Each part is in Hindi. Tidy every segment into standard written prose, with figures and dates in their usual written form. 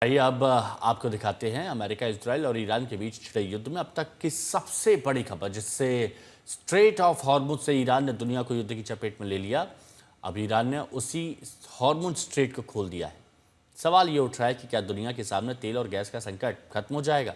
आइए अब आपको दिखाते हैं अमेरिका, इजराइल और ईरान के बीच छिड़े युद्ध में अब तक की सबसे बड़ी खबर, जिससे स्ट्रेट ऑफ हॉर्मुज से ईरान ने दुनिया को युद्ध की चपेट में ले लिया। अब ईरान ने उसी हॉर्मुज स्ट्रेट को खोल दिया है। सवाल ये उठ रहा है कि क्या दुनिया के सामने तेल और गैस का संकट खत्म हो जाएगा?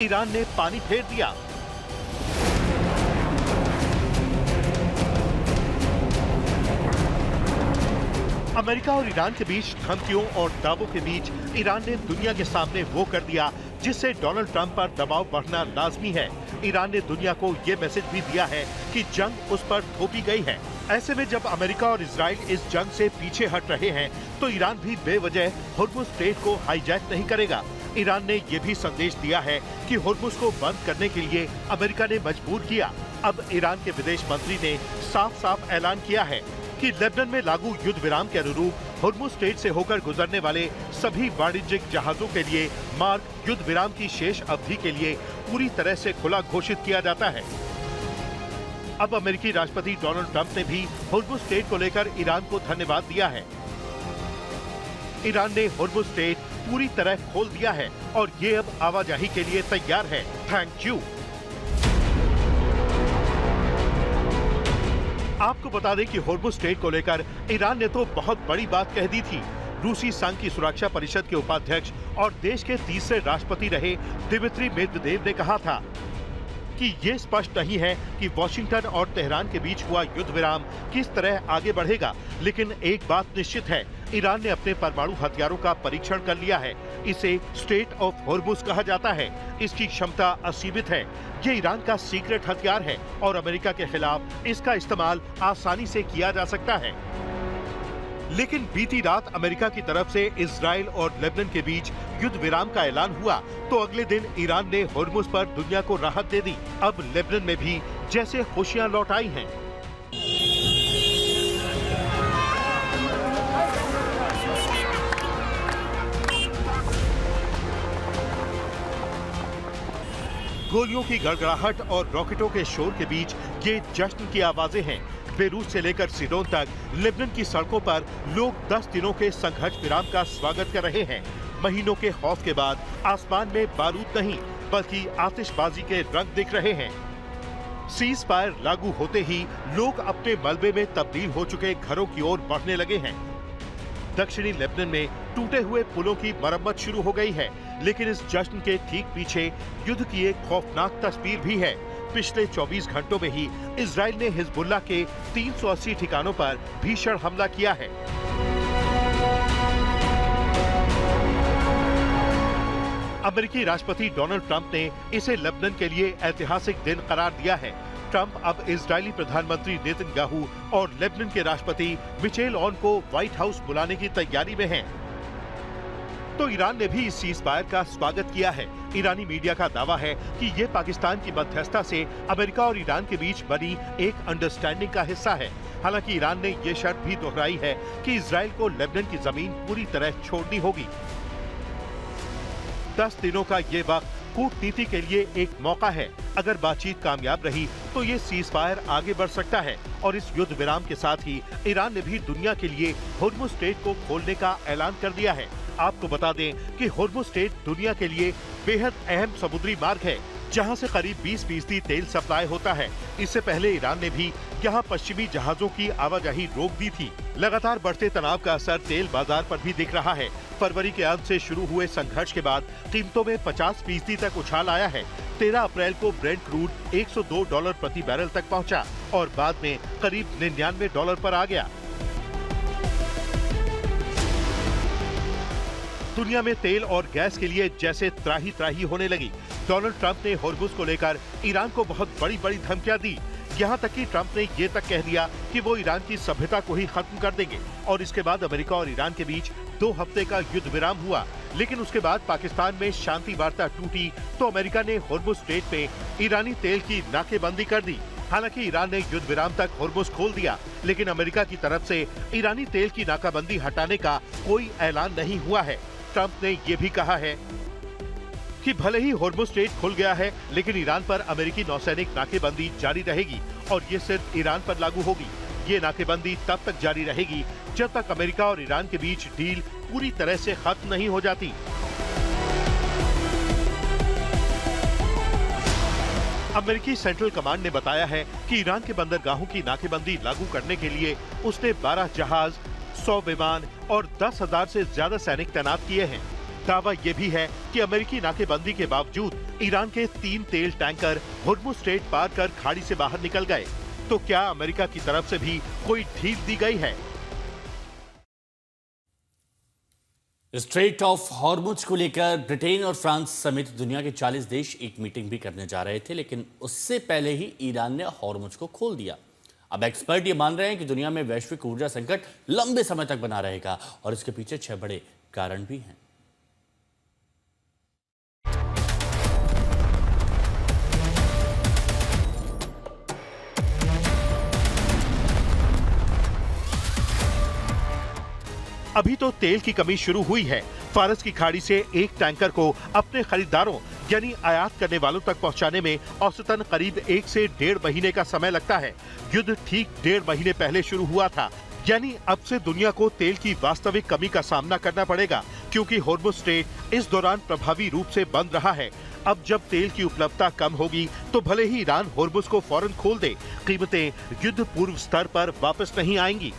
ईरान ने पानी फेर दिया। अमेरिका और ईरान के बीच धमकियों और दावों के बीच ईरान ने दुनिया के सामने वो कर दिया जिससे डोनाल्ड ट्रंप पर दबाव बढ़ना लाजमी है। ईरान ने दुनिया को ये मैसेज भी दिया है कि जंग उस पर थोपी गई है। ऐसे में जब अमेरिका और इजराइल इस जंग से पीछे हट रहे हैं तो ईरान भी बेवजह हुर्मुज स्ट्रेट को हाईजैक नहीं करेगा। ईरान ने ये भी संदेश दिया है कि हुर्मुज को बंद करने के लिए अमेरिका ने मजबूर किया। अब ईरान के विदेश मंत्री ने साफ साफ ऐलान किया है कि लेबनान में लागू युद्ध विराम के अनुरूप हुर्मुज स्ट्रेट से होकर गुजरने वाले सभी वाणिज्यिक जहाजों के लिए मार्ग युद्ध विराम की शेष अवधि के लिए पूरी तरह से खुला घोषित किया जाता है। अब अमेरिकी राष्ट्रपति डोनाल्ड ट्रंप ने भी हुर्मुज स्ट्रेट को लेकर ईरान को धन्यवाद दिया है। ईरान ने हुर्मुज स्ट्रेट पूरी तरह खोल दिया है और ये अब आवाजाही के लिए तैयार है। Thank you. आपको बता दें कि हुर्मुज स्ट्रेट को लेकर ईरान ने तो बहुत बड़ी बात कह दी थी। रूसी संघ की सुरक्षा परिषद के उपाध्यक्ष और देश के तीसरे राष्ट्रपति रहे दिमित्री मेदवेदेव ने कहा था कि ये स्पष्ट नहीं है कि वॉशिंगटन और तेहरान के बीच हुआ युद्ध विराम किस तरह आगे बढ़ेगा, लेकिन एक बात निश्चित है, ईरान ने अपने परमाणु हथियारों का परीक्षण कर लिया है। इसे स्ट्रेट ऑफ हॉर्मुज कहा जाता है। इसकी क्षमता असीमित है। ये ईरान का सीक्रेट हथियार है और अमेरिका के खिलाफ इसका इस्तेमाल आसानी से किया जा सकता है। लेकिन बीती रात अमेरिका की तरफ से इजराइल और लेबनान के बीच युद्ध विराम का ऐलान हुआ तो अगले दिन ईरान ने हुर्मुज पर दुनिया को राहत दे दी। अब लेबनान में भी जैसे खुशियां लौट आई हैं। गोलियों की गड़गड़ाहट और रॉकेटों के शोर के बीच ये जश्न की आवाजें हैं। बेरूत से लेकर सीडोन तक लेबनान की सड़कों पर लोग 10 दिनों के संघर्ष विराम का स्वागत कर रहे हैं। महीनों के खौफ के बाद आसमान में बारूद नहीं बल्कि आतिशबाजी के रंग दिख रहे हैं। सीज फायर लागू होते ही लोग अपने मलबे में तब्दील हो चुके घरों की ओर बढ़ने लगे हैं। दक्षिणी लेबनान में टूटे हुए पुलों की मरम्मत शुरू हो गई है, लेकिन इस जश्न के ठीक पीछे युद्ध की एक खौफनाक तस्वीर भी है। पिछले 24 घंटों में ही इजराइल ने हिजबुल्लाह के 380 ठिकानों पर भीषण हमला किया है। अमेरिकी राष्ट्रपति डोनाल्ड ट्रंप ने इसे लेबनान के लिए ऐतिहासिक दिन करार दिया है। ट्रंप अब इजरायली प्रधानमंत्री नेतन्याहू और लेबनान के राष्ट्रपति मिशेल ऑन को व्हाइट हाउस बुलाने की तैयारी में हैं। तो ईरान ने भी इस सीज फायर का स्वागत किया है। ईरानी मीडिया का दावा है कि ये पाकिस्तान की मध्यस्थता से अमेरिका और ईरान के बीच बनी एक अंडरस्टैंडिंग का हिस्सा है। हालांकि ईरान ने ये शर्त भी दोहराई है कि इजराइल को लेबनान की जमीन पूरी तरह छोड़नी होगी। 10 दिनों का ये वक्त कूटनीति के लिए एक मौका है। अगर बातचीत कामयाब रही तो ये सीज फायर आगे बढ़ सकता है और इस युद्ध विराम के साथ ही ईरान ने भी दुनिया के लिए हुर्मुज स्ट्रेट को खोलने का ऐलान कर दिया है। आपको बता दें कि हुर्मुज स्ट्रेट दुनिया के लिए बेहद अहम समुद्री मार्ग है, जहां से करीब 20% तेल सप्लाई होता है। इससे पहले ईरान ने भी यहां पश्चिमी जहाजों की आवाजाही रोक दी थी। लगातार बढ़ते तनाव का असर तेल बाजार पर भी दिख रहा है। फरवरी के अंत से शुरू हुए संघर्ष के बाद कीमतों में 50% तक उछाल आया है। 13 अप्रैल को ब्रेंट क्रूड $102 प्रति बैरल तक पहुंचा और बाद में करीब $99 पर आ गया। दुनिया में तेल और गैस के लिए जैसे त्राही त्राही होने लगी। डोनाल्ड ट्रंप ने होर्मुज को लेकर ईरान को बहुत बड़ी बड़ी धमकियां दी। यहाँ तक कि ट्रंप ने ये तक कह दिया कि वो ईरान की सभ्यता को ही खत्म कर देंगे। और इसके बाद अमेरिका और ईरान के बीच 2 हफ्ते का युद्ध विराम हुआ। लेकिन उसके बाद पाकिस्तान में शांति वार्ता टूटी तो अमेरिका ने होर्मुज स्ट्रेट पे ईरानी तेल की नाकेबंदी कर दी। हालांकि ईरान ने युद्ध विराम तक होर्मुज खोल दिया, लेकिन अमेरिका की तरफ से ईरानी तेल की नाकाबंदी हटाने का कोई ऐलान नहीं हुआ है। ट्रंप ने ये भी कहा है कि भले ही होर्मुज स्ट्रेट खुल गया है, लेकिन ईरान पर अमेरिकी नौसैनिक नाकेबंदी जारी रहेगी और ये सिर्फ ईरान पर लागू होगी। ये नाकेबंदी तब तक जारी रहेगी जब तक अमेरिका और ईरान के बीच डील पूरी तरह से खत्म नहीं हो जाती। अमेरिकी सेंट्रल कमांड ने बताया है कि ईरान के बंदरगाहों की नाकेबंदी लागू करने के लिए उसने 12 जहाज, 100 विमान और 10,000 से ज्यादा सैनिक तैनात किए हैं। दावा यह भी है कि अमेरिकी नाकेबंदी के बावजूद ईरान के 3 तेल टैंकर होर्मुज स्ट्रेट पार कर खाड़ी से बाहर निकल गए। तो क्या अमेरिका की तरफ से भी कोई ढील दी गई है? स्ट्रेट ऑफ हॉर्मुज को लेकर ब्रिटेन और फ्रांस समेत दुनिया के 40 देश एक मीटिंग भी करने जा रहे थे, लेकिन उससे पहले ही ईरान ने हॉर्मुज को खोल दिया। अब एक्सपर्ट ये मान रहे हैं कि दुनिया में वैश्विक ऊर्जा संकट लंबे समय तक बना रहेगा और इसके पीछे 6 बड़े कारण भी हैं। अभी तो तेल की कमी शुरू हुई है। फारस की खाड़ी से एक टैंकर को अपने खरीदारों यानी आयात करने वालों तक पहुंचाने में औसतन करीब 1 से 1.5 महीने का समय लगता है। युद्ध ठीक 1.5 महीने पहले शुरू हुआ था, यानी अब से दुनिया को तेल की वास्तविक कमी का सामना करना पड़ेगा, क्योंकि होर्मुज स्ट्रेट इस दौरान प्रभावी रूप से बंद रहा है। अब जब तेल की उपलब्धता कम होगी तो भले ही ईरान होर्मुज को फौरन खोल दे, कीमतें युद्ध पूर्व स्तर पर वापस नहीं आएंगी।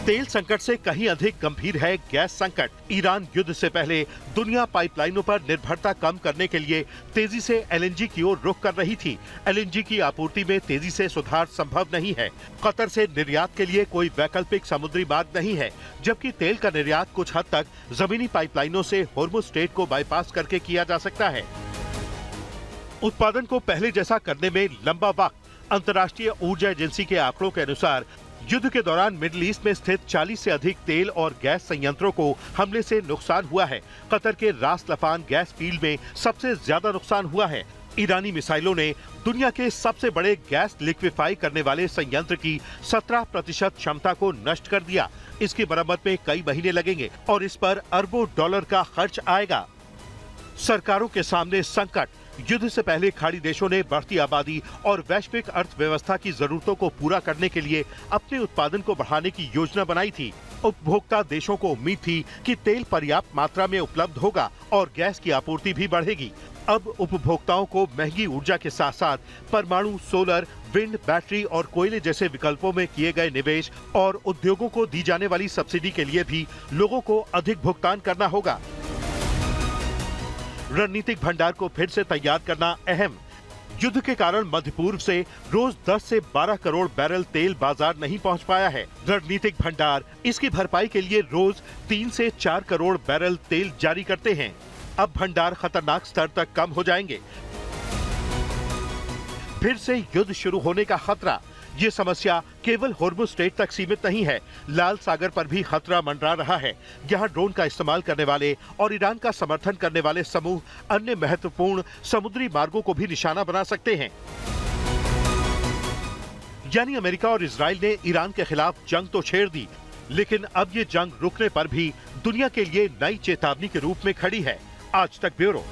तेल संकट से कहीं अधिक गंभीर है गैस संकट। ईरान युद्ध से पहले दुनिया पाइपलाइनों पर निर्भरता कम करने के लिए तेजी से एलएनजी की ओर रुख कर रही थी। एलएनजी की आपूर्ति में तेजी से सुधार संभव नहीं है। कतर से निर्यात के लिए कोई वैकल्पिक समुद्री मार्ग नहीं है, जबकि तेल का निर्यात कुछ हद तक जमीनी पाइपलाइनों से होर्मुज स्ट्रेट को बाईपास करके किया जा सकता है। उत्पादन को पहले जैसा करने में लंबा वक्त। अंतर्राष्ट्रीय ऊर्जा एजेंसी के आंकड़ों के अनुसार युद्ध के दौरान मिडिल ईस्ट में स्थित 40 से अधिक तेल और गैस संयंत्रों को हमले से नुकसान हुआ है। कतर के रास लफान गैस फील्ड में सबसे ज्यादा नुकसान हुआ है। ईरानी मिसाइलों ने दुनिया के सबसे बड़े गैस लिक्विफाई करने वाले संयंत्र की 17% क्षमता को नष्ट कर दिया। इसकी मरम्मत में कई महीने लगेंगे और इस पर अरबों डॉलर का खर्च आएगा। सरकारों के सामने संकट। युद्ध से पहले खाड़ी देशों ने बढ़ती आबादी और वैश्विक अर्थव्यवस्था की जरूरतों को पूरा करने के लिए अपने उत्पादन को बढ़ाने की योजना बनाई थी। उपभोक्ता देशों को उम्मीद थी कि तेल पर्याप्त मात्रा में उपलब्ध होगा और गैस की आपूर्ति भी बढ़ेगी। अब उपभोक्ताओं को महंगी ऊर्जा के साथ साथ परमाणु, सोलर, विंड, बैटरी और कोयले जैसे विकल्पों में किए गए निवेश और उद्योगों को दी जाने वाली सब्सिडी के लिए भी लोगों को अधिक भुगतान करना होगा। रणनीतिक भंडार को फिर से तैयार करना अहम। युद्ध के कारण मध्य पूर्व से रोज 10 से 12 करोड़ बैरल तेल बाजार नहीं पहुंच पाया है। रणनीतिक भंडार इसकी भरपाई के लिए रोज 3 से 4 करोड़ बैरल तेल जारी करते हैं। अब भंडार खतरनाक स्तर तक कम हो जाएंगे। फिर से युद्ध शुरू होने का खतरा। ये समस्या केवल होर्मुज स्ट्रेट तक सीमित नहीं है, लाल सागर पर भी खतरा मंडरा रहा है। यहाँ ड्रोन का इस्तेमाल करने वाले और ईरान का समर्थन करने वाले समूह अन्य महत्वपूर्ण समुद्री मार्गों को भी निशाना बना सकते हैं। यानी अमेरिका और इजराइल ने ईरान के खिलाफ जंग तो छेड़ दी, लेकिन अब ये जंग रुकने पर भी दुनिया के लिए नई चेतावनी के रूप में खड़ी है। आज तक ब्यूरो।